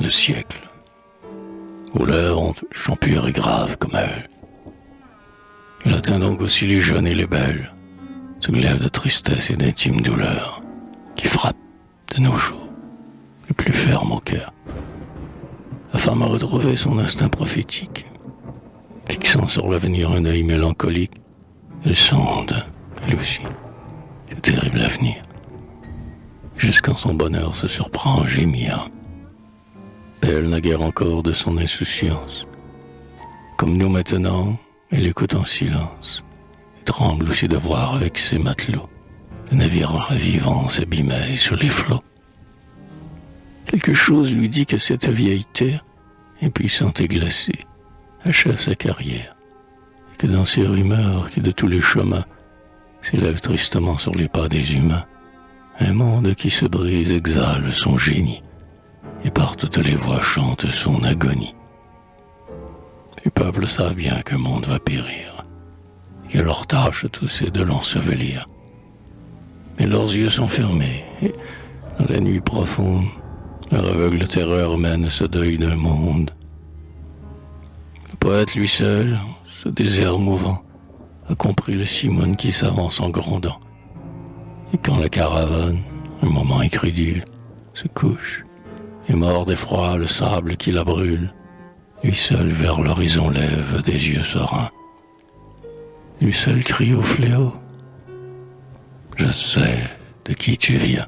de siècles, où l'heure chant pur et grave comme elle. Il atteint donc aussi les jeunes et les belles, ce glaive de tristesse et d'intime douleur qui frappe de nos jours le plus ferme au cœur. La femme a retrouvé son instinct prophétique, fixant sur l'avenir un œil mélancolique. Elle sonde, elle aussi, ce terrible avenir, jusqu'en son bonheur se surprend en gémir. Elle naguère encore de son insouciance. Comme nous maintenant, elle écoute en silence, et tremble aussi de voir avec ses matelots le navire ravivant s'abîmait sur les flots. Quelque chose lui dit que cette vieille terre, impuissante et glacée, achève sa carrière, et que dans ces rumeurs qui de tous les chemins s'élèvent tristement sur les pas des humains, un monde qui se brise exhale son génie, et par toutes les voix chante son agonie. Les peuples savent bien qu'un monde va périr, et que leur tâche tous est de l'ensevelir. Mais leurs yeux sont fermés, et dans la nuit profonde, leur aveugle terreur mène ce deuil d'un monde. Le poète lui seul, ce désert mouvant, a compris le Simone qui s'avance en grondant. Et quand la caravane, un moment incrédule, se couche, et mord d'effroi le sable qui la brûle, lui seul vers l'horizon lève des yeux sereins. Lui seul crie au fléau: je sais de qui tu viens.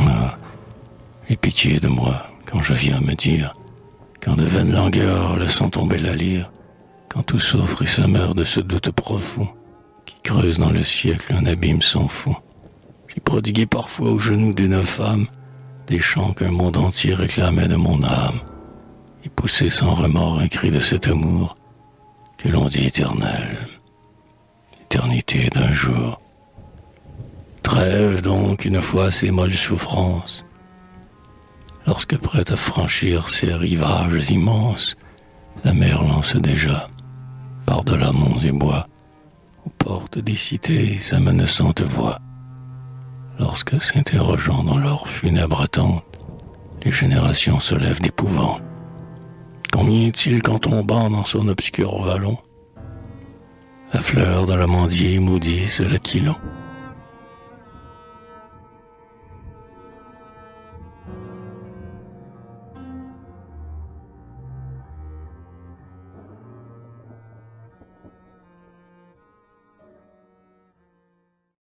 Ah, aie pitié de moi quand je viens me dire, quand de vaines langueurs laissant tomber la lyre, quand tout souffre et se meurt de ce doute profond qui creuse dans le siècle un abîme sans fond. J'ai prodigué parfois aux genoux d'une femme des chants qu'un monde entier réclamait de mon âme, et poussé sans remords un cri de cet amour que l'on dit éternel, éternité d'un jour. Trêve donc une fois ces molles souffrances, lorsque prête à franchir ces rivages immenses, la mer lance déjà, par-delà monts et bois, aux portes des cités sa menaçante voix. Lorsque, s'interrogeant dans leur funèbre attente, les générations se lèvent d'épouvante. Combien est-il qu'en tombant dans son obscur vallon, la fleur de l'amandier maudit l'aquilon?